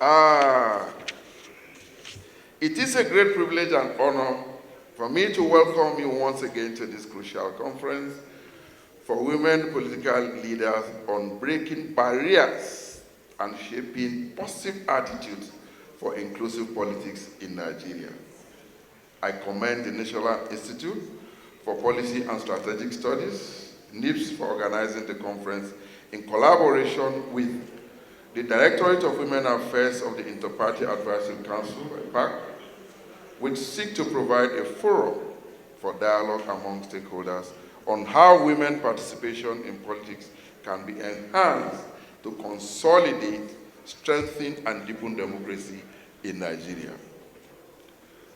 Ah, it is a great privilege and honor for me to welcome you once again to this crucial conference for women political leaders on breaking barriers and shaping positive attitudes for inclusive politics in Nigeria. I commend the National Institute for Policy and Strategic Studies, NIPS, for organizing the conference in collaboration with the Directorate of Women Affairs of the Inter-Party Advisory Council, IPAC, which seek to provide a forum for dialogue among stakeholders on how women participation in politics can be enhanced to consolidate, strengthen, and deepen democracy in Nigeria.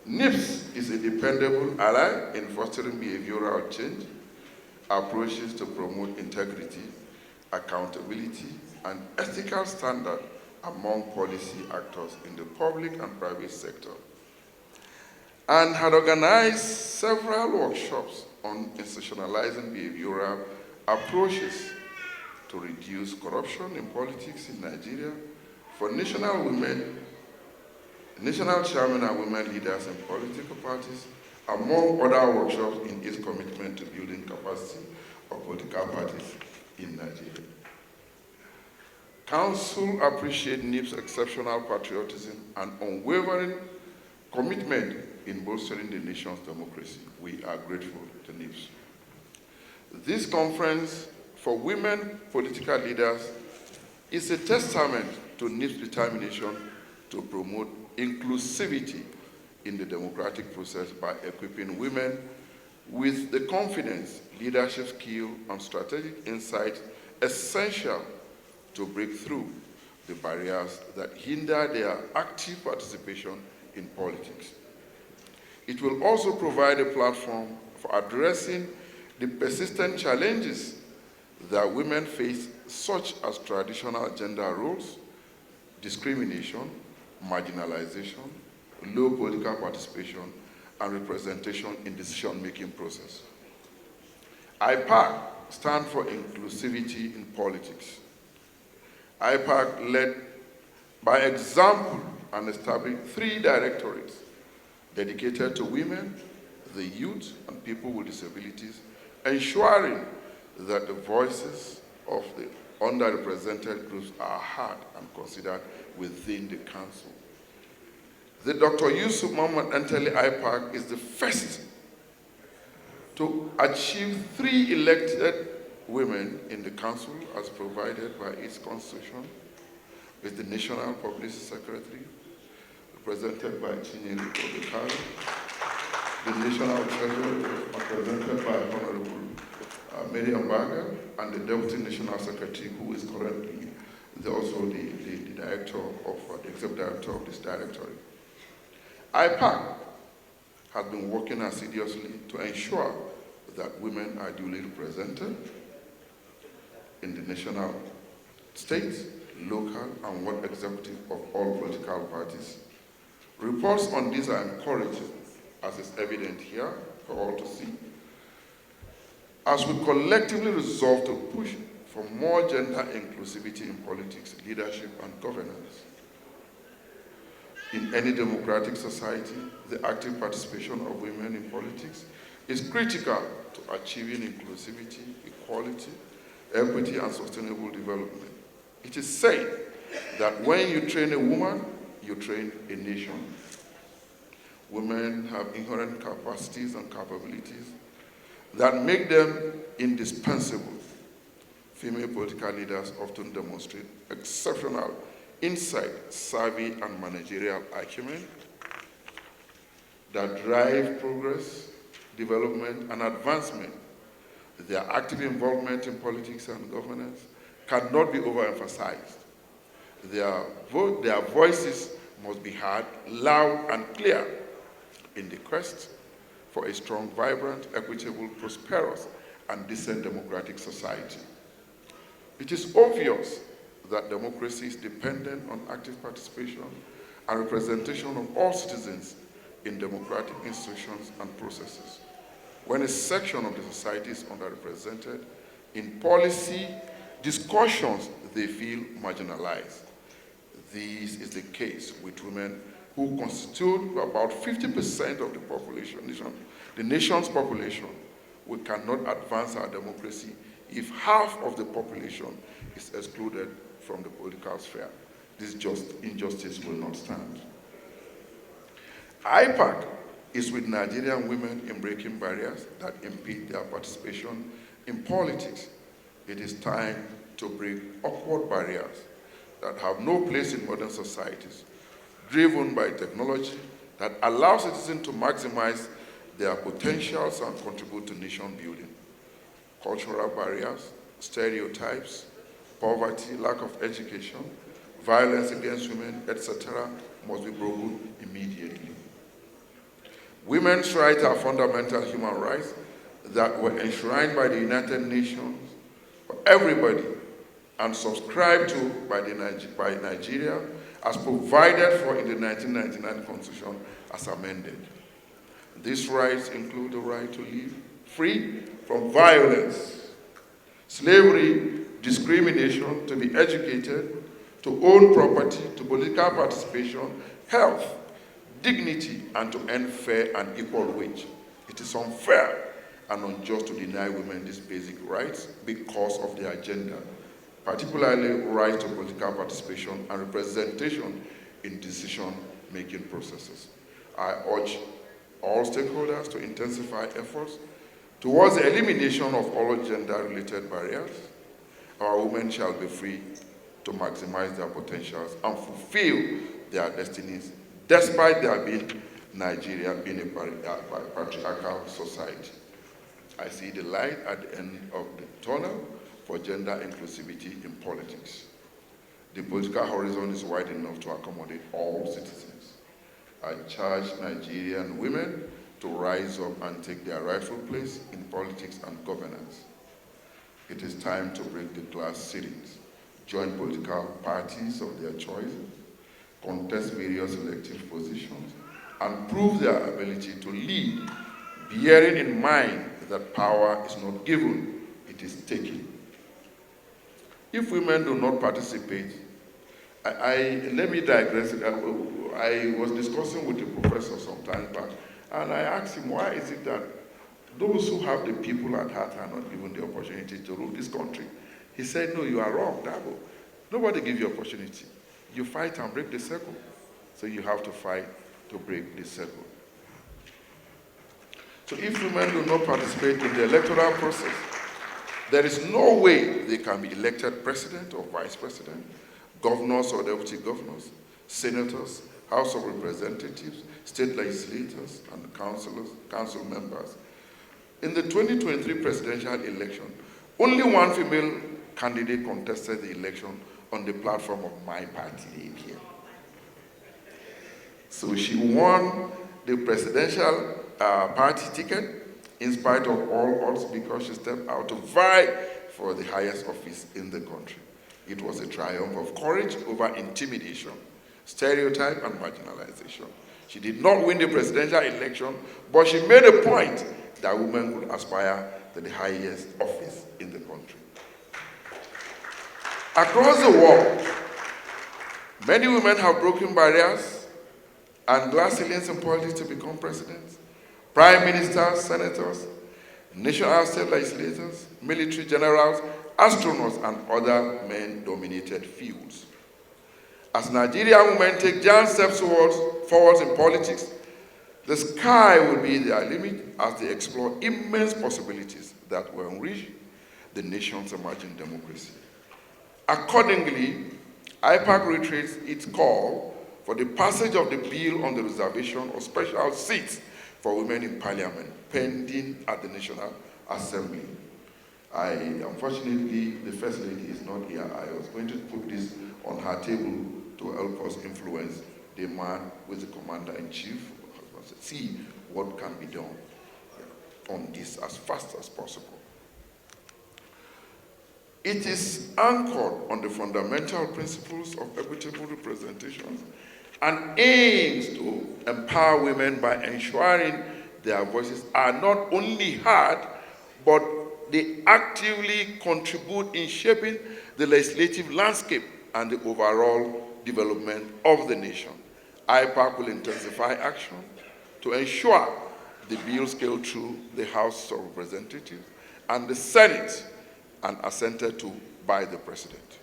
NIPS is a dependable ally in fostering behavioral change, approaches to promote integrity, accountability, and ethical standard among policy actors in the public and private sector, and had organized several workshops on institutionalizing behavioral approaches to reduce corruption in politics in Nigeria for national chairmen and women leaders in political parties, among other workshops in its commitment to building capacity of political parties in Nigeria. Council appreciates NIP's exceptional patriotism and unwavering commitment in bolstering the nation's democracy. We are grateful to NIPS. This conference for women political leaders is a testament to NIP's determination to promote inclusivity in the democratic process by equipping women with the confidence, leadership skill, and strategic insight essential to break through the barriers that hinder their active participation in politics. It will also provide a platform for addressing the persistent challenges that women face, such as traditional gender roles, discrimination, marginalization, low political participation, and representation in decision-making process. IPAC stands for inclusivity in politics. IPAC led by example and established 3 directorates dedicated to women, the youth, and people with disabilities, ensuring that the voices of the underrepresented groups are heard and considered within the council. The Dr. Yusuf Muhammad Anteli IPAC is the first to achieve 3 elected women in the council as provided by its constitution, with the National Publicity Secretary, represented by Chinyere Odekaro, the National Treasurer, represented by Honorable Miriam Baga, and the Deputy National Secretary, who is currently also the director of the executive director of this directorate. IPAC has been working assiduously to ensure that women are duly represented in the national, state, local, and world executive of all political parties. Reports on this are encouraging, as is evident here for all to see, as we collectively resolve to push for more gender inclusivity in politics, leadership, and governance. In any democratic society, the active participation of women in politics is critical to achieving inclusivity, equality, equity, and sustainable development. It is said that when you train a woman, you train a nation. Women have inherent capacities and capabilities that make them indispensable. Female political leaders often demonstrate exceptional insight, savvy, and managerial acumen that drive progress, development, and advancement. Their active involvement in politics and governance cannot be overemphasized. Their voices must be heard loud and clear in the quest for a strong, vibrant, equitable, prosperous, and decent democratic society. It is obvious that democracy is dependent on active participation and representation of all citizens in democratic institutions and processes. When a section of the society is underrepresented in policy discussions, they feel marginalized. This is the case with women who constitute about 50% of the population, the nation's population. We cannot advance our democracy if half of the population is excluded from the political sphere. This injustice will not stand. IPAC is with Nigerian women in breaking barriers that impede their participation in politics. It is time to break upward barriers that have no place in modern societies, driven by technology that allows citizens to maximize their potentials and contribute to nation building. Cultural barriers, stereotypes, poverty, lack of education, violence against women, etc. must be broken immediately. Women's rights are fundamental human rights that were enshrined by the United Nations for everybody and subscribed to by Nigeria as provided for in the 1999 Constitution as amended. These rights include the right to live free from violence, slavery, discrimination, to be educated, to own property, to political participation, health, dignity, and to earn fair and equal wage. It is unfair and unjust to deny women these basic rights because of their gender, particularly right to political participation and representation in decision-making processes. I urge all stakeholders to intensify efforts towards the elimination of all gender-related barriers. Our women shall be free to maximize their potentials and fulfill their destinies, despite there being Nigeria being a patriarchal society. I see the light at the end of the tunnel for gender inclusivity in politics. The political horizon is wide enough to accommodate all citizens. I charge Nigerian women to rise up and take their rightful place in politics and governance. It is time to break the glass ceilings, join political parties of their choice, contest various elective positions, and prove their ability to lead, bearing in mind that power is not given, it is taken. If women do not participate, let me digress. I was discussing with a professor some time back, and I asked him, why is it that those who have the people at heart are not given the opportunity to rule this country? He said, no, you are wrong, Dabo. Nobody gives you opportunity. You fight and break the circle. So you have to fight to break the circle. So if women do not participate in the electoral process, there is no way they can be elected president or vice president, governors or deputy governors, senators, House of Representatives, state legislators, and council members. In the 2023 presidential election, only one female candidate contested the election on the platform of my party here. So she won the presidential party ticket in spite of all odds because she stepped out to vie for the highest office in the country. It was a triumph of courage over intimidation, stereotype, and marginalization. She did not win the presidential election, but she made a point that women could aspire to the highest office in the country. Across the world, many women have broken barriers and glass ceilings in politics to become presidents, prime ministers, senators, national state legislators, military generals, astronauts, and other men-dominated fields. As Nigerian women take giant steps forwards in politics, the sky will be their limit as they explore immense possibilities that will enrich the nation's emerging democracy. Accordingly, IPAC reiterates its call for the passage of the bill on the reservation of special seats for women in parliament, pending at the National Assembly. Unfortunately, the First Lady is not here. I was going to put this on her table to help us influence the man with the commander-in-chief, see what can be done on this as fast as possible. It is anchored on the fundamental principles of equitable representation and aims to empower women by ensuring their voices are not only heard, but they actively contribute in shaping the legislative landscape and the overall development of the nation. IPAC will intensify action to ensure the bills go through the House of Representatives and the Senate and assented to by the President.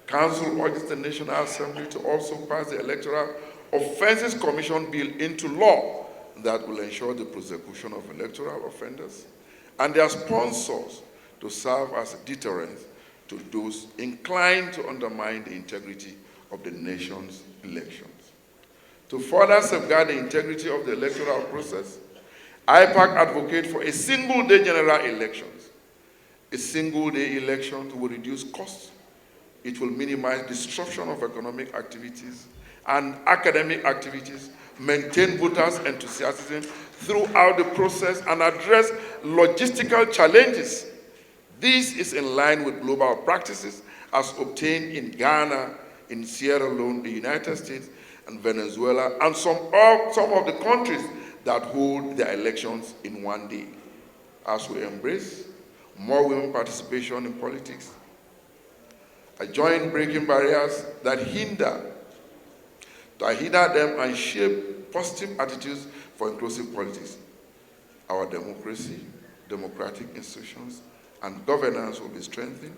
Council urges the National Assembly to also pass the Electoral Offences Commission Bill into law that will ensure the prosecution of electoral offenders and their sponsors to serve as a deterrent to those inclined to undermine the integrity of the nation's elections. To further safeguard the integrity of the electoral process, IPAC advocates for a single-day general elections. A single-day election will reduce costs. It will minimize disruption of economic activities and academic activities, maintain voters' enthusiasm throughout the process, and address logistical challenges. This is in line with global practices as obtained in Ghana, in Sierra Leone, the United States, and Venezuela, and some of the countries that hold their elections in one day. As we embrace more women participation in politics, I join breaking barriers that hinder them and shape positive attitudes for inclusive politics. Our democracy, democratic institutions, and governance will be strengthened.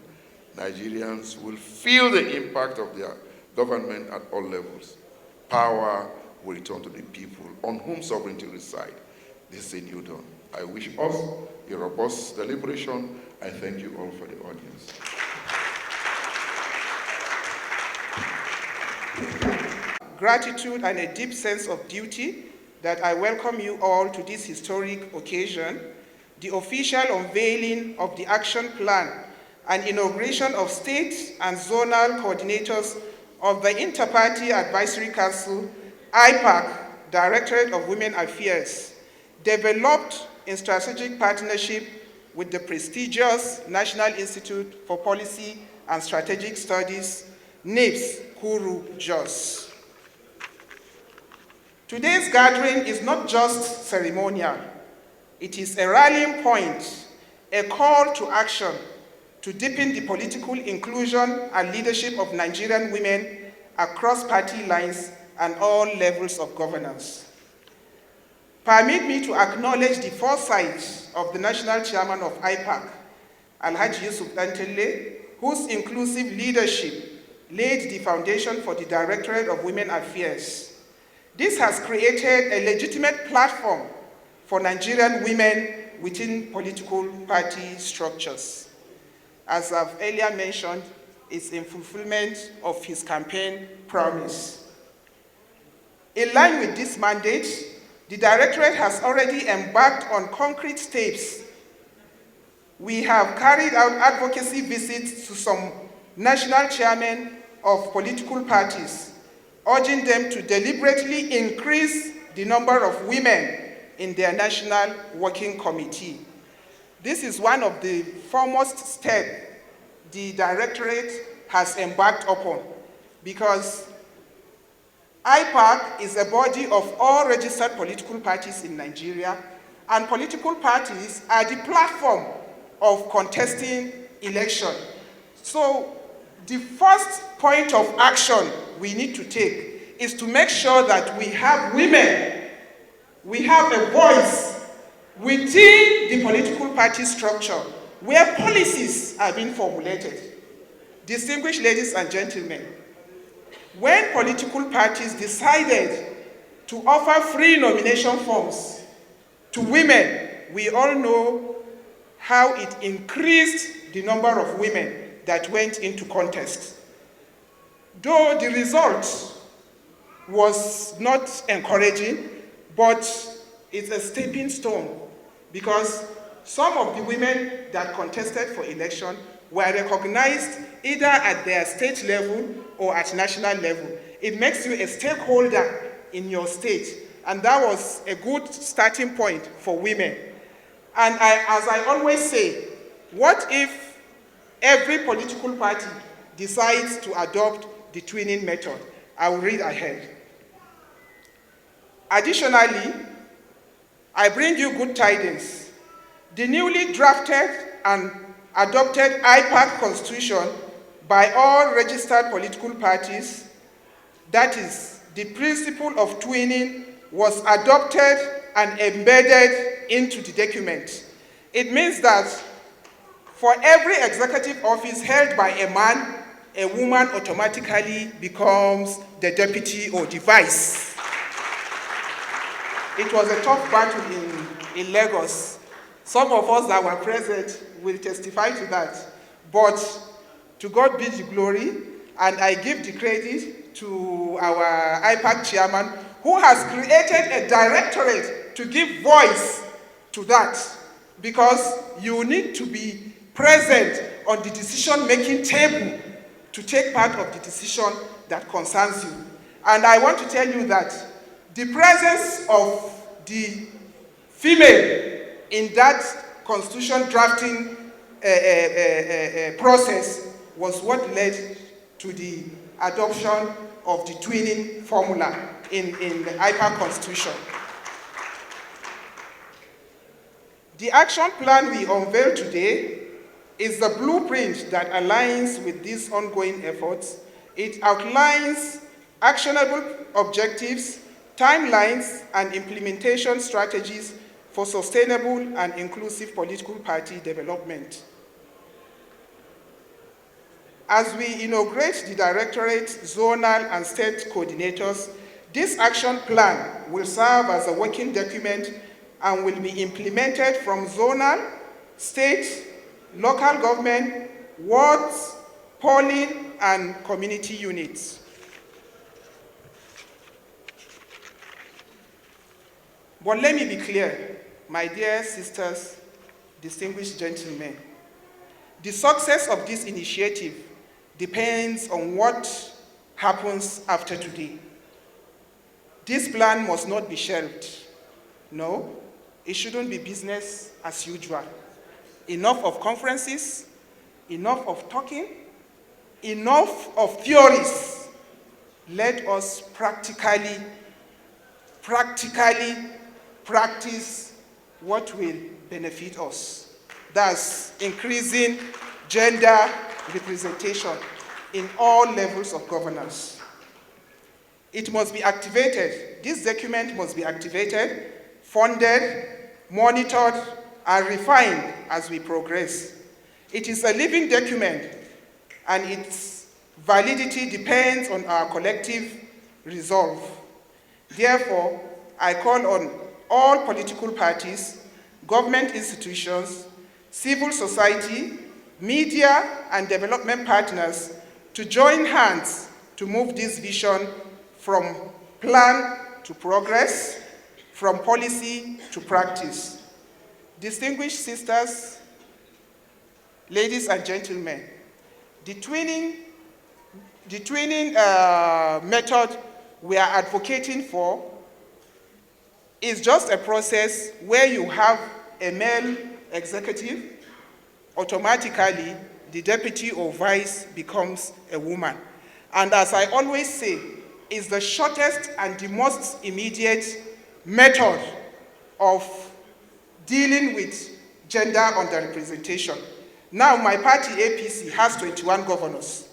Nigerians will feel the impact of their government at all levels. Power will return to the people on whom sovereignty resides. This is a new dawn. I wish us a robust deliberation. I thank you all for the audience. Gratitude and a deep sense of duty that I welcome you all to this historic occasion, the official unveiling of the action plan and inauguration of state and zonal coordinators of the Inter-Party Advisory Council, IPAC, Directorate of Women Affairs, developed in strategic partnership with the prestigious National Institute for Policy and Strategic Studies, NIPS, Kuru, Jos. Today's gathering is not just ceremonial. It is a rallying point, a call to action to deepen the political inclusion and leadership of Nigerian women across party lines and all levels of governance. Permit me to acknowledge the foresight of the National Chairman of IPAC, Alhaji Yusuf Dantele, whose inclusive leadership laid the foundation for the Directorate of Women Affairs. This has created a legitimate platform for Nigerian women within political party structures. As I've earlier mentioned, it's in fulfillment of his campaign promise. In line with this mandate, the Directorate has already embarked on concrete steps. We have carried out advocacy visits to some national chairmen of political parties, urging them to deliberately increase the number of women in their national working committee. This is one of the foremost steps the Directorate has embarked upon, because IPAC is a body of all registered political parties in Nigeria, and political parties are the platform of contesting election. So the first point of action we need to take is to make sure that we have women, we have a voice within the political party structure where policies are being formulated. Distinguished ladies and gentlemen, when political parties decided to offer free nomination forms to women, we all know how it increased the number of women that went into contest. Though the result was not encouraging, but it's a stepping stone, because some of the women that contested for election were recognized either at their state level or at national level. It makes you a stakeholder in your state, and that was a good starting point for women. And as I always say, what if every political party decides to adopt the twinning method? I will read ahead. Additionally, I bring you good tidings. The newly drafted and adopted IPAC constitution by all registered political parties that is, the principle of twinning, was adopted and embedded into the document. It means that for every executive office held by a man, a woman automatically becomes the deputy or the vice. It was a tough battle in Lagos. Some of us that were present will testify to that. But to God be the glory, and I give the credit to our IPAC chairman, who has created a directorate to give voice to that, because you need to be present on the decision-making table to take part of the decision that concerns you. And I want to tell you that the presence of the female in that constitution drafting process was what led to the adoption of the twinning formula in the IPAC constitution. The action plan we unveil today is the blueprint that aligns with these ongoing efforts. It outlines actionable objectives, timelines, and implementation strategies for sustainable and inclusive political party development. As we inaugurate the directorate, zonal, and state coordinators, this action plan will serve as a working document and will be implemented from zonal, state, local government, wards, polling, and community units. But let me be clear, my dear sisters, distinguished gentlemen, the success of this initiative depends on what happens after today. This plan must not be shelved. No, it shouldn't be business as usual. Enough of conferences, enough of talking, enough of theories. Let us practically practice what will benefit us. Thus, increasing gender representation in all levels of governance. It must be activated. This document must be activated, funded, monitored, and refined as we progress. It is a living document, and its validity depends on our collective resolve. Therefore, I call on all political parties, government institutions, civil society, media, and development partners to join hands to move this vision from plan to progress, from policy to practice. Distinguished sisters, ladies and gentlemen, the twinning method we are advocating for is just a process where you have a male executive, automatically the deputy or vice becomes a woman. And as I always say, it's the shortest and the most immediate method of dealing with gender underrepresentation. Now my party, APC, has 21 governors.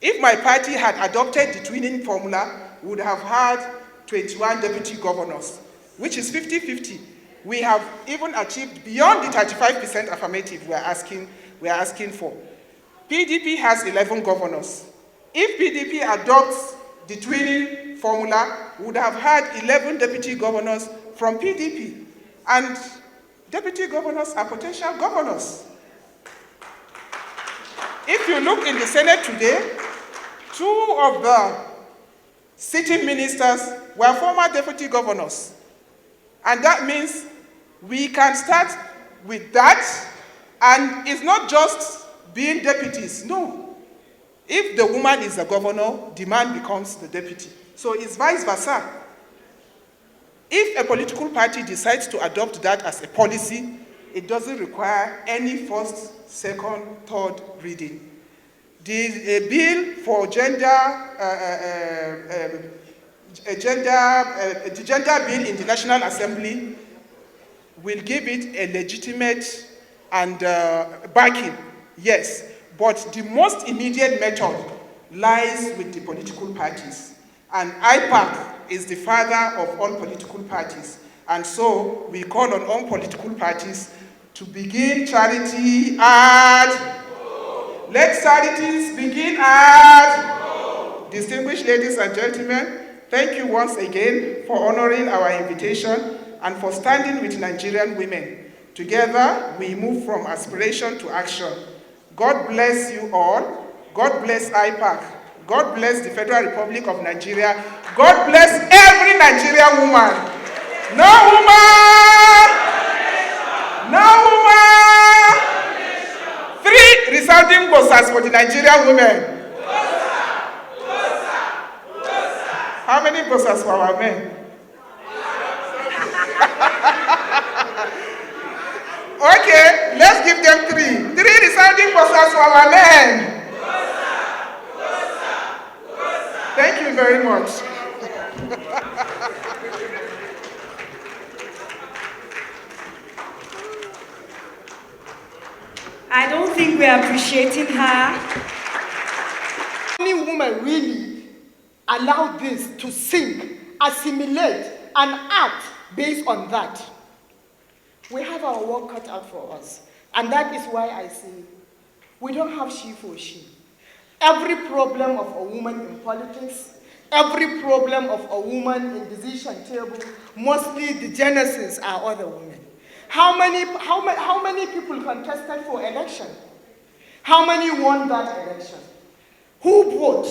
If my party had adopted the twinning formula, we would have had 21 deputy governors, which is 50-50. We have even achieved beyond the 35% affirmative we are asking for. PDP has 11 governors. If PDP adopts the twinning formula, we would have had 11 deputy governors from PDP. And deputy governors are potential governors. If you look in the Senate today, 2 of the sitting ministers were former deputy governors. And that means we can start with that, and it's not just being deputies, no. If the woman is the governor, the man becomes the deputy. So it's vice versa. If a political party decides to adopt that as a policy, it doesn't require any first, second, third reading. The bill for the gender bill in the National Assembly will give it a legitimate and backing, yes. But the most immediate method lies with the political parties. And IPAC is the father of all political parties. And so we call on all political parties to begin charity at... Let charities begin at... Distinguished ladies and gentlemen, thank you once again for honoring our invitation and for standing with Nigerian women. Together, we move from aspiration to action. God bless you all. God bless IPAC. God bless the Federal Republic of Nigeria. God bless every Nigerian woman. No woman! No woman! 3 resounding bosses for the Nigerian women. How many bosses for our men? Okay, let's give them 3. 3 resounding bosses for our men. Thank you very much. I don't think we are appreciating her. Many women really allow this to sink, assimilate, and act based on that. We have our work cut out for us. And that is why I say, we don't have she for she. Every problem of a woman in politics, every problem of a woman in decision table, mostly the genesis are other women. How many people contested for election? How many won that election? Who vote?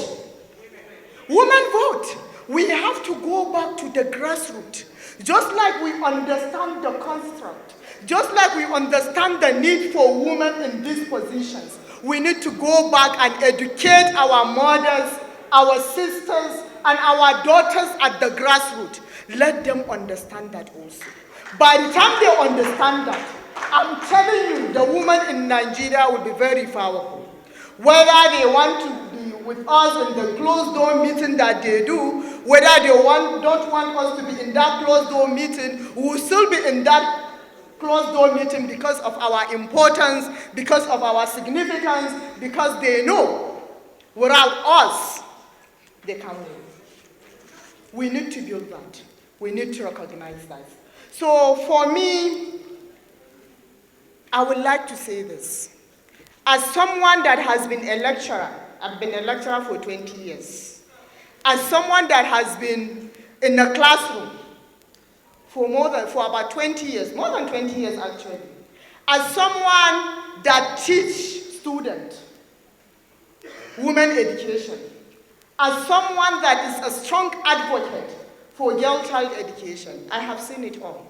Women vote. We have to go back to the grassroots. Just like we understand the construct, just like we understand the need for women in these positions, we need to go back and educate our mothers, our sisters, and our daughters at the grassroots. Let them understand that also. By the time they understand that, I'm telling you, the women in Nigeria will be very powerful. Whether they want to be with us in the closed door meeting that they do, whether they don't want us to be in that closed door meeting, we will still be in that closed door meeting because of our importance, because of our significance, because they know without us, they can't win. We need to build that. We need to recognize that. So for me, I would like to say this. As someone that has been a lecturer, I've been a lecturer for 20 years. As someone that has been in a classroom for about 20 years, more than 20 years actually. As someone that teaches students women education. As someone that is a strong advocate for girl-child education, I have seen it all.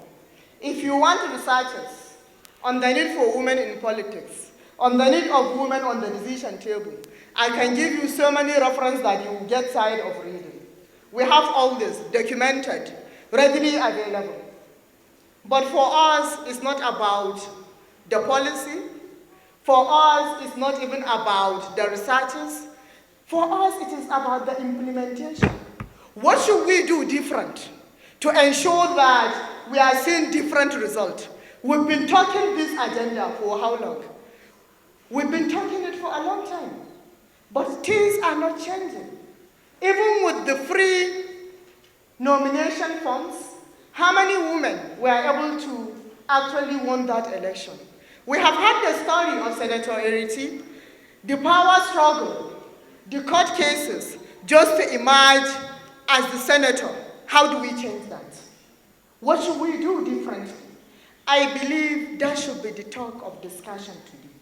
If you want researchers on the need for women in politics, on the need of women on the decision table, I can give you so many references that you will get tired of reading. We have all this documented, readily available. But for us, it's not about the policy. For us, it's not even about the researchers. For us, it is about the implementation. What should we do different to ensure that we are seeing different results? We've been talking this agenda for how long? We've been talking it for a long time. But things are not changing. Even with the free nomination forms, how many women were able to actually win that election? We have had the story of Senator Eriti, the power struggle, the court cases, just to emerge as the senator. How do we change that? What should we do differently? I believe that should be the talk of discussion today.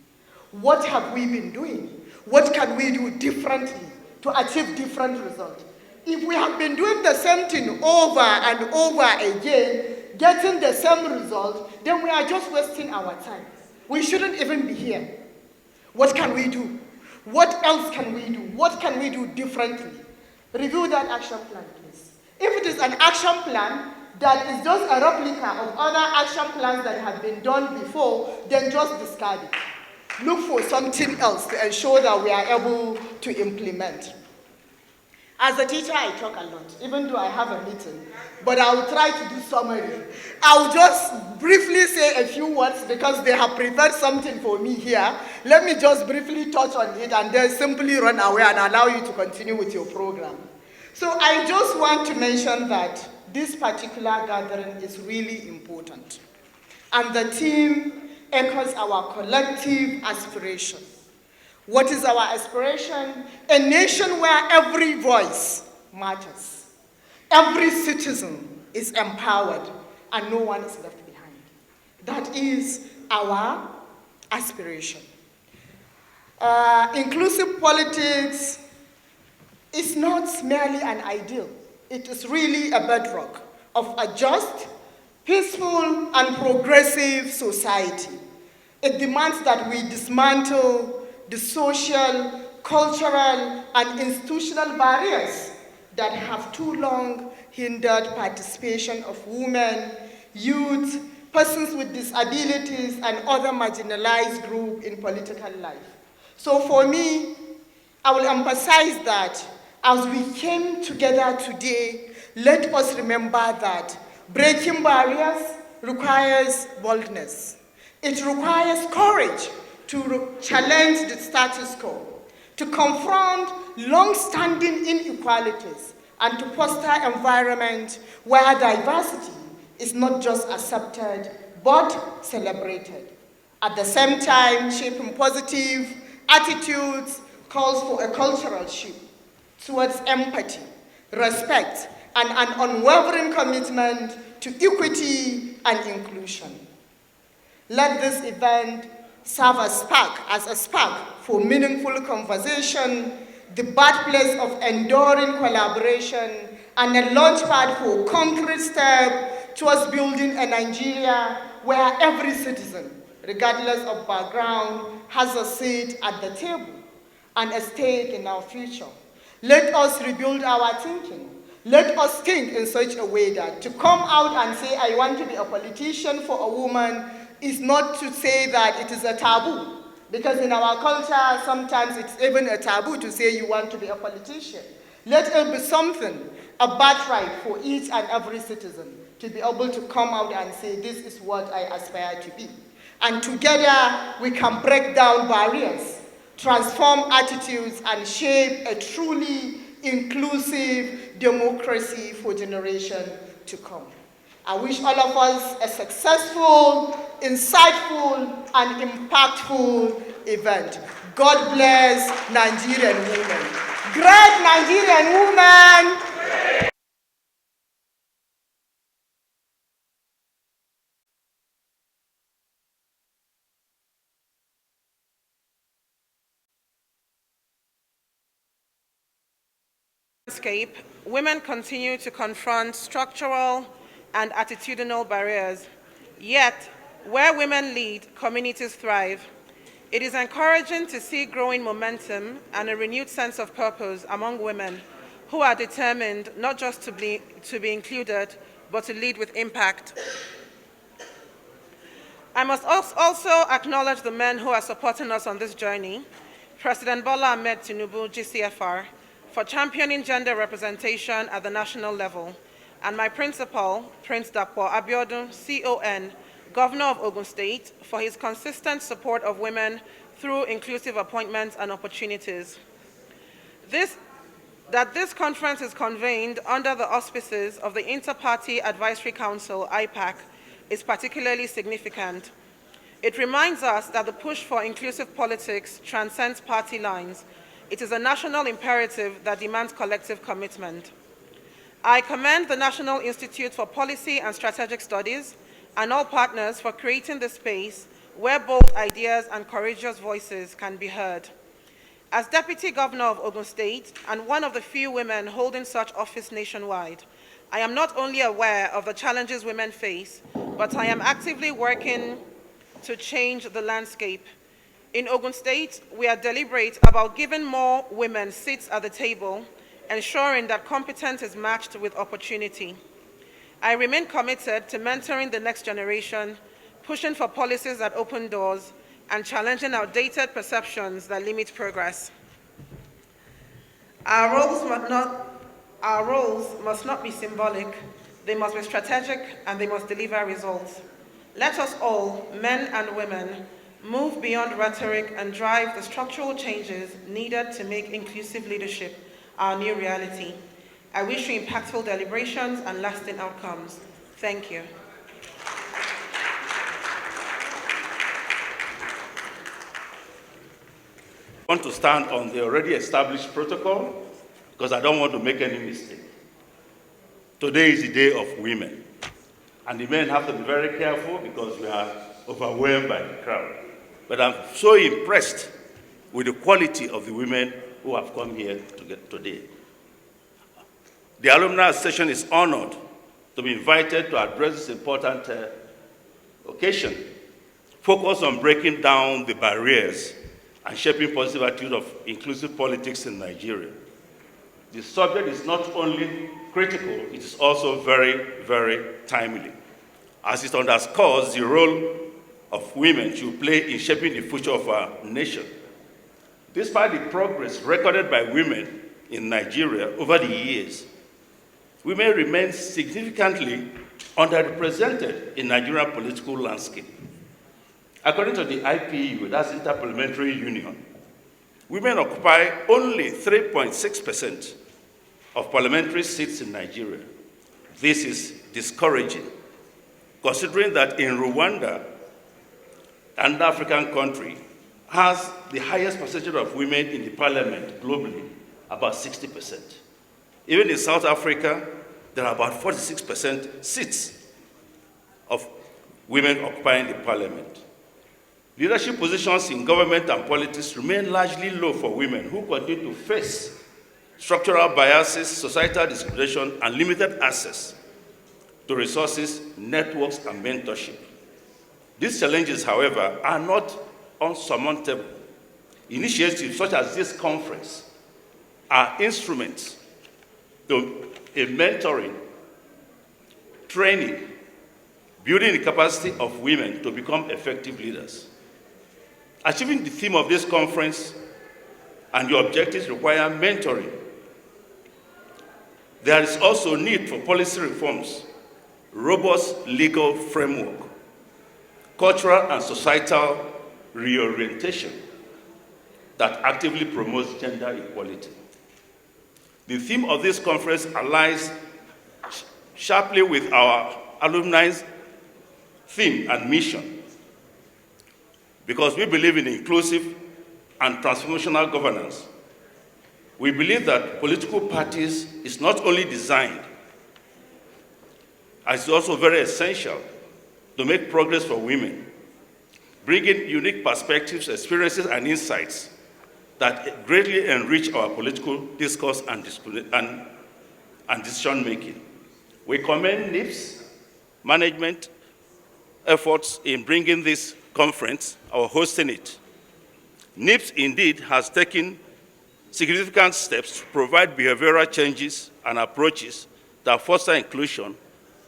What have we been doing? What can we do differently to achieve different results? If we have been doing the same thing over and over again, getting the same result, then we are just wasting our time. We shouldn't even be here. What can we do? What else can we do? What can we do differently? Review that action plan, please. If it is an action plan that is just a replica of other action plans that have been done before, then just discard it. Look for something else to ensure that we are able to implement. As a teacher, I talk a lot, even though I have a meeting, but I will try to do summary. I will just briefly say a few words because they have prepared something for me here. Let me just briefly touch on it and then simply run away and allow you to continue with your program. So I just want to mention that this particular gathering is really important. And the theme echoes our collective aspiration. What is our aspiration? A nation where every voice matters. Every citizen is empowered and no one is left behind. That is our aspiration. Inclusive politics is not merely an ideal. It is really a bedrock of a just, peaceful, and progressive society. It demands that we dismantle the social, cultural, and institutional barriers that have too long hindered participation of women, youth, persons with disabilities, and other marginalized groups in political life. So for me, I will emphasize that as we came together today, let us remember that breaking barriers requires boldness. It requires courage to challenge the status quo, to confront long-standing inequalities, and to foster an environment where diversity is not just accepted, but celebrated. At the same time, shaping positive attitudes calls for a cultural shift towards empathy, respect, and an unwavering commitment to equity and inclusion. Let this event serve as a spark for meaningful conversation, the birthplace of enduring collaboration, and a launchpad for concrete steps towards building a Nigeria where every citizen, regardless of background, has a seat at the table and a stake in our future. Let us rebuild our thinking. Let us think in such a way that to come out and say, I want to be a politician for a woman, is not to say that it is a taboo. Because in our culture, sometimes it's even a taboo to say you want to be a politician. Let it be something, a birthright for each and every citizen to be able to come out and say, this is what I aspire to be. And together, we can break down barriers, transform attitudes, and shape a truly inclusive democracy for generations to come. I wish all of us a successful, insightful, and impactful event. God bless Nigerian women. Great Nigerian women! Landscape, women continue to confront structural and attitudinal barriers. Yet, where women lead, communities thrive. It is encouraging to see growing momentum and a renewed sense of purpose among women who are determined not just to be included, but to lead with impact. I must also acknowledge the men who are supporting us on this journey. President Bola Ahmed Tinubu, GCFR, for championing gender representation at the national level, and my principal, Prince Dapo Abiodun, CON, Governor of Ogun State, for his consistent support of women through inclusive appointments and opportunities. That this conference is convened under the auspices of the Inter-Party Advisory Council, IPAC, is particularly significant. It reminds us that the push for inclusive politics transcends party lines. It is a national imperative that demands collective commitment. I commend the National Institute for Policy and Strategic Studies and all partners for creating this space where bold ideas and courageous voices can be heard. As Deputy Governor of Ogun State and one of the few women holding such office nationwide, I am not only aware of the challenges women face, but I am actively working to change the landscape. In Ogun State, we are deliberate about giving more women seats at the table, ensuring that competence is matched with opportunity. I remain committed to mentoring the next generation, pushing for policies that open doors, and challenging outdated perceptions that limit progress. Our roles must not be symbolic, they must be strategic, and they must deliver results. Let us all, men and women, move beyond rhetoric and drive the structural changes needed to make inclusive leadership our new reality. I wish you impactful deliberations and lasting outcomes. Thank you. I want to stand on the already established protocol because I don't want to make any mistake. Today is the day of women, and the men have to be very careful because we are overwhelmed by the crowd. But I'm so impressed with the quality of the women who have come here today. The Alumni Association is honored to be invited to address this important occasion, focused on breaking down the barriers and shaping positive attitude of inclusive politics in Nigeria. The subject is not only critical, it is also very, very timely, as it underscores the role of women should play in shaping the future of our nation. Despite the progress recorded by women in Nigeria over the years, women remain significantly underrepresented in Nigerian political landscape. According to the IPU, that's Interparliamentary Union, women occupy only 3.6% of parliamentary seats in Nigeria. This is discouraging, considering that in Rwanda, an African country, has the highest percentage of women in the parliament globally, about 60%. Even in South Africa, there are about 46% seats of women occupying the parliament. Leadership positions in government and politics remain largely low for women who continue to face structural biases, societal discrimination, and limited access to resources, networks, and mentorship. These challenges, however, are not unsurmountable. Initiatives such as this conference are instruments to mentoring, training, building the capacity of women to become effective leaders. Achieving the theme of this conference and your objectives require mentoring. There is also need for policy reforms, robust legal framework, cultural and societal reorientation that actively promotes gender equality. The theme of this conference aligns sharply with our alumni's theme and mission, because we believe in inclusive and transformational governance. We believe that political parties is not only designed, it's also very essential to make progress for women, bringing unique perspectives, experiences, and insights that greatly enrich our political discourse and decision-making. We commend NIP's management efforts in bringing this conference or hosting it. NIPS indeed has taken significant steps to provide behavioral changes and approaches that foster inclusion,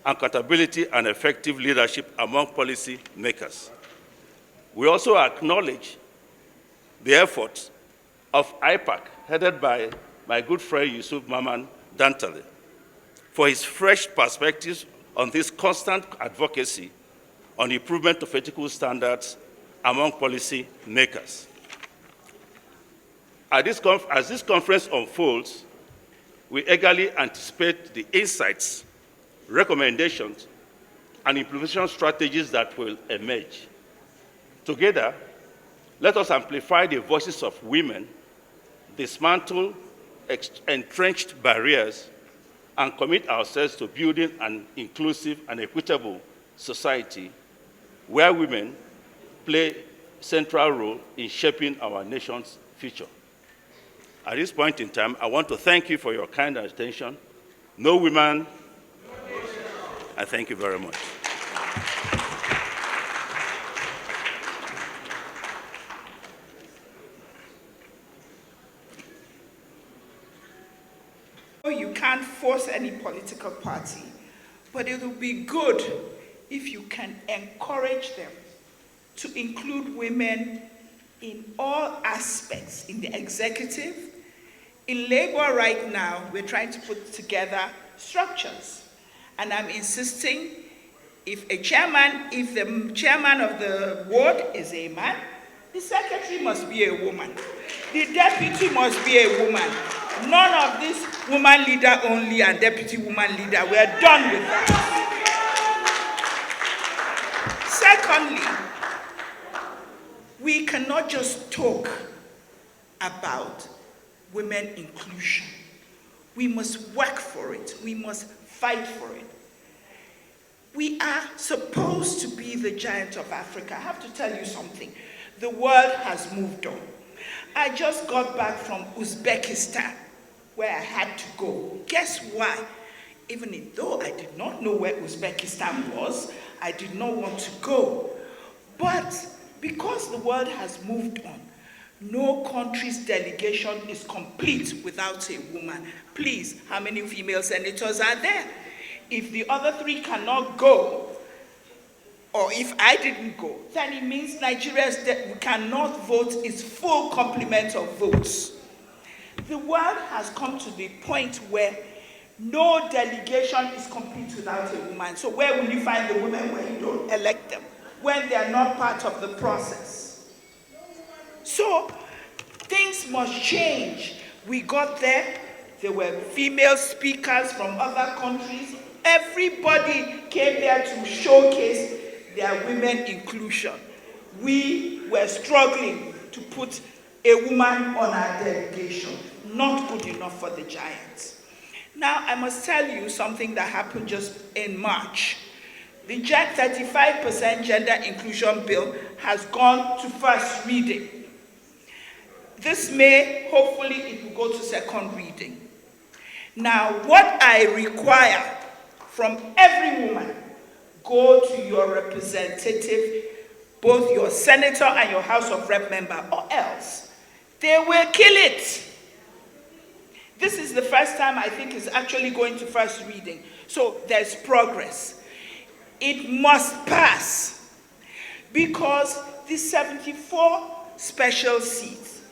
accountability, and effective leadership among policy makers. We also acknowledge the efforts of IPAC, headed by my good friend Yusuf Maman Dantale, for his fresh perspectives on this constant advocacy on the improvement of ethical standards among policy makers. As this conference unfolds, we eagerly anticipate the insights, recommendations, and implementation strategies that will emerge. Together, let us amplify the voices of women, dismantle entrenched barriers, and commit ourselves to building an inclusive and equitable society where women play a central role in shaping our nation's future. At this point in time, I want to thank you for your kind attention. No women, no nation. I thank you very much. You can't force any political party, but it will be good if you can encourage them to include women in all aspects, in the executive. In labor right now, we're trying to put together structures. And I'm insisting, if the chairman of the board is a man, the secretary must be a woman. The deputy must be a woman. None of this woman leader only and deputy woman leader. We are done with that. Secondly, we cannot just talk about women inclusion. We must work for it. We must fight for it. We are supposed to be the giant of Africa. I have to tell you something. The world has moved on. I just got back from Uzbekistan, where I had to go. Guess why? Even though I did not know where Uzbekistan was, I did not want to go. But because the world has moved on, no country's delegation is complete without a woman. Please, how many female senators are there? If the other three cannot go, or if I didn't go, then it means Nigerians cannot vote its full complement of votes. The world has come to the point where no delegation is complete without a woman. So where will you find the women when you don't elect them, when they are not part of the process? So things must change. We got there. There were female speakers from other countries. Everybody came there to showcase their women inclusion. We were struggling to put a woman on our delegation. Not good enough for the giants. Now, I must tell you something that happened just in March. The 35% gender inclusion bill has gone to first reading. This May, hopefully, it will go to second reading. Now, what I require from every woman, go to your representative, both your senator and your House of Rep member, or else they will kill it. This is the first time I think it's actually going to first reading. So there's progress. It must pass because the 74 special seats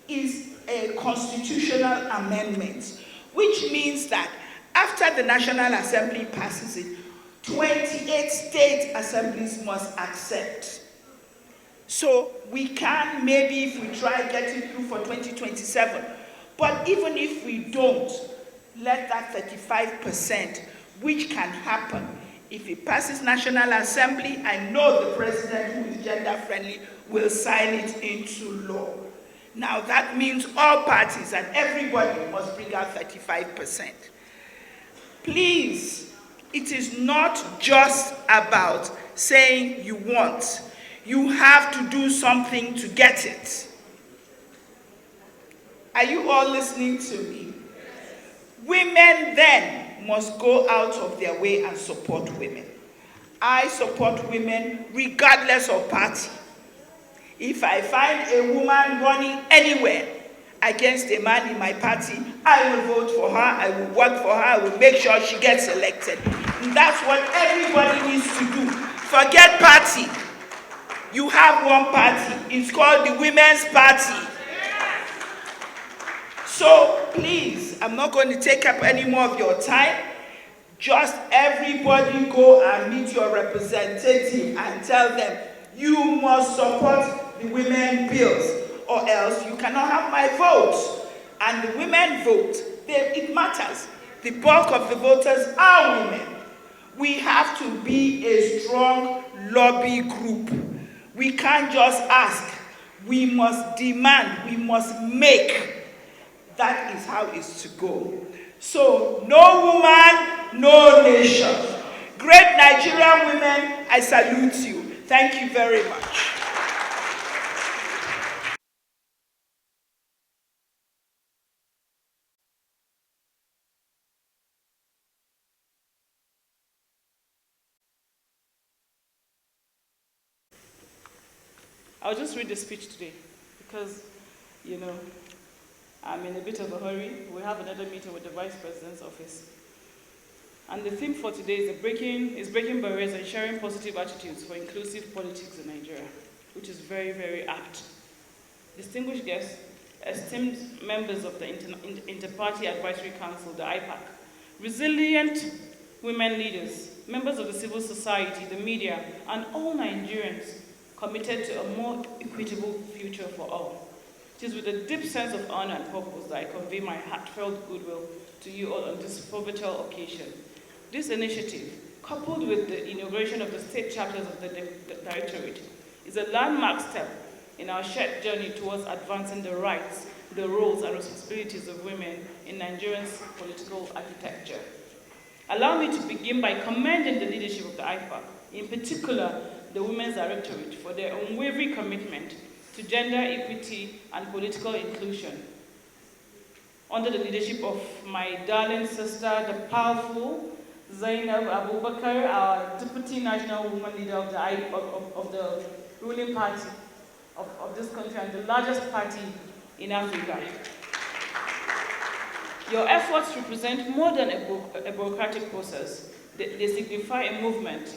is a constitutional amendment, which means that after the National Assembly passes it, 28 state assemblies must accept. So we can, maybe if we try, get it through for 2027. But even if we don't, let that 35%, which can happen, if it passes National Assembly, I know the president, who is gender-friendly, will sign it into law. Now that means all parties and everybody must bring out 35%. Please, it is not just about saying you want. You have to do something to get it. Are you all listening to me? Women then must go out of their way and support women. I support women regardless of party. If I find a woman running anywhere against a man in my party, I will vote for her, I will work for her, I will make sure she gets elected. And that's what everybody needs to do. Forget party. You have one party. It's called the Women's Party. So please, I'm not going to take up any more of your time. Just everybody go and meet your representative and tell them, you must support the women bills, or else you cannot have my vote. And the women vote, it matters. The bulk of the voters are women. We have to be a strong lobby group. We can't just ask. We must demand. We must make. That is how it's to go. So, no woman, no nation. Great Nigerian women, I salute you. Thank you very much. I'll just read the speech today because, I'm in a bit of a hurry. We have another meeting with the Vice President's office. And the theme for today is breaking barriers and sharing positive attitudes for inclusive politics in Nigeria, which is very, very apt. Distinguished guests, esteemed members of the Inter-Party Advisory Council, the IPAC, resilient women leaders, members of the civil society, the media, and all Nigerians committed to a more equitable future for all. It is with a deep sense of honor and purpose that I convey my heartfelt goodwill to you all on this pivotal occasion. This initiative, coupled with the inauguration of the state chapters of the Directorate, is a landmark step in our shared journey towards advancing the rights, the roles and responsibilities of women in Nigeria's political architecture. Allow me to begin by commending the leadership of the IPAC, in particular the Women's Directorate, for their unwavering commitment to gender equity and political inclusion. Under the leadership of my darling sister, the powerful Zainab Abubakar, our Deputy National Woman Leader of the ruling party of this country and the largest party in Africa. Your efforts represent more than a bureaucratic process. They signify a movement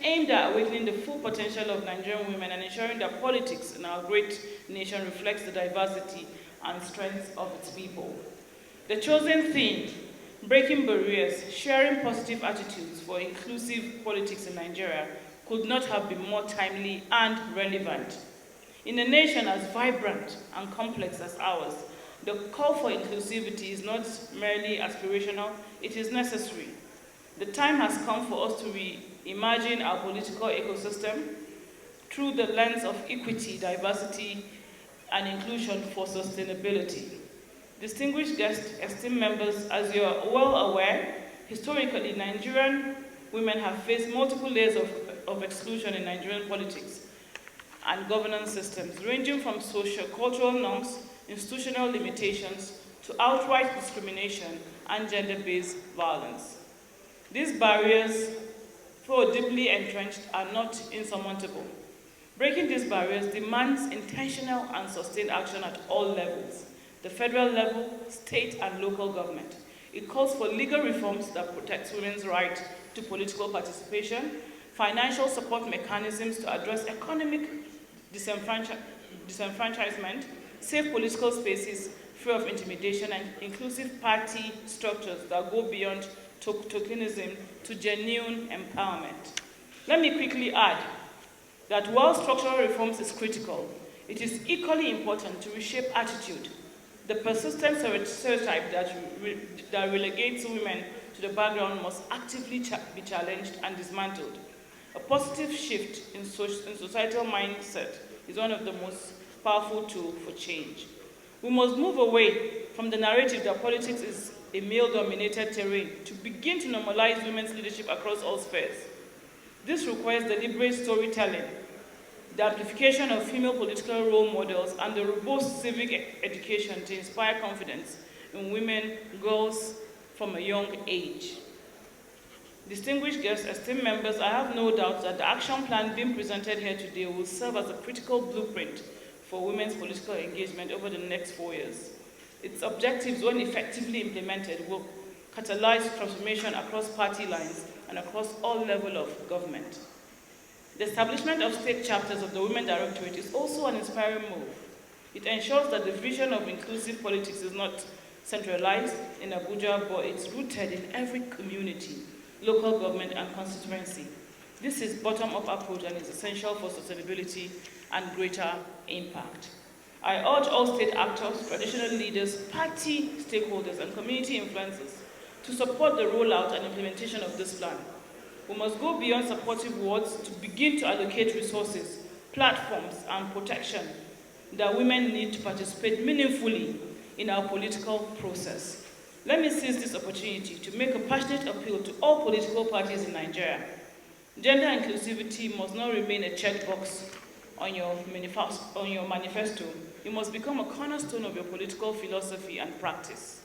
aimed at awakening the full potential of Nigerian women and ensuring that politics in our great nation reflects the diversity and strength of its people. The chosen theme, breaking barriers, sharing positive attitudes for inclusive politics in Nigeria, could not have been more timely and relevant. In a nation as vibrant and complex as ours, the call for inclusivity is not merely aspirational, it is necessary. The time has come for us to reimagine our political ecosystem through the lens of equity, diversity, and inclusion for sustainability. Distinguished guests, esteemed members, as you are well aware, historically, Nigerian women have faced multiple layers of exclusion in Nigerian politics and governance systems, ranging from socio-cultural norms, institutional limitations, to outright discrimination and gender-based violence. These barriers, though deeply entrenched, are not insurmountable. Breaking these barriers demands intentional and sustained action at all levels, the federal level, state and local government. It calls for legal reforms that protect women's right to political participation, financial support mechanisms to address economic disenfranchisement, safe political spaces free of intimidation, and inclusive party structures that go beyond tokenism to genuine empowerment. Let me quickly add that while structural reforms is critical, it is equally important to reshape attitude. The persistent stereotype that relegates women to the background must actively be challenged and dismantled. A positive shift in societal mindset is one of the most powerful tools for change. We must move away from the narrative that politics is a male-dominated terrain to begin to normalize women's leadership across all spheres. This requires deliberate storytelling, the amplification of female political role models, and the robust civic education to inspire confidence in women, girls from a young age. Distinguished guests, esteemed members, I have no doubt that the action plan being presented here today will serve as a critical blueprint for women's political engagement over the next 4 years. Its objectives, when effectively implemented, will catalyze transformation across party lines and across all levels of government. The establishment of state chapters of the Women Directorate is also an inspiring move. It ensures that the vision of inclusive politics is not centralized in Abuja, but it's rooted in every community, local government, and constituency. This is bottom-up approach and is essential for sustainability and greater impact. I urge all state actors, traditional leaders, party stakeholders, and community influencers to support the rollout and implementation of this plan. We must go beyond supportive words to begin to allocate resources, platforms, and protection that women need to participate meaningfully in our political process. Let me seize this opportunity to make a passionate appeal to all political parties in Nigeria. Gender inclusivity must not remain a checkbox on your manifesto. It must become a cornerstone of your political philosophy and practice.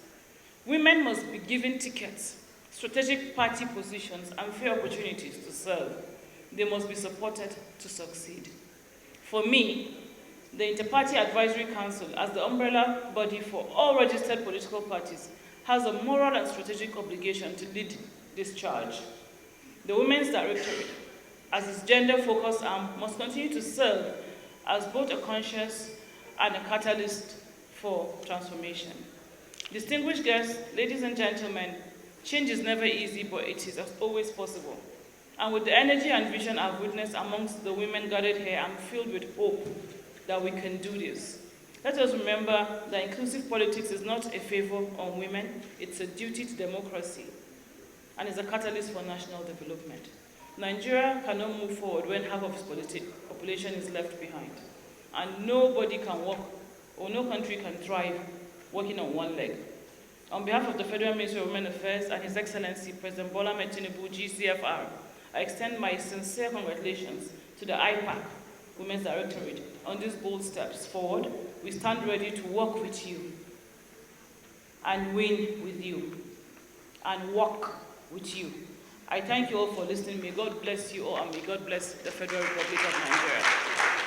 Women must be given tickets, strategic party positions, and fair opportunities to serve. They must be supported to succeed. For me, the Inter-Party Advisory Council, as the umbrella body for all registered political parties, has a moral and strategic obligation to lead this charge. The Women's Directorate, as its gender-focused arm, must continue to serve as both a conscience and a catalyst for transformation. Distinguished guests, ladies and gentlemen, change is never easy, but it is always possible. And with the energy and vision I've witnessed amongst the women gathered here, I'm filled with hope that we can do this. Let us remember that inclusive politics is not a favor on women, it's a duty to democracy, and is a catalyst for national development. Nigeria cannot move forward when half of its population is left behind, and nobody can work, or no country can thrive working on one leg. On behalf of the Federal Ministry of Women Affairs and His Excellency President Bola Ahmed Tinubu, GCFR, I extend my sincere congratulations to the IPAC Women's Directorate on these bold steps forward. We stand ready to work with you and win with you and work with you. I thank you all for listening. May God bless you all, and may God bless the Federal Republic of Nigeria.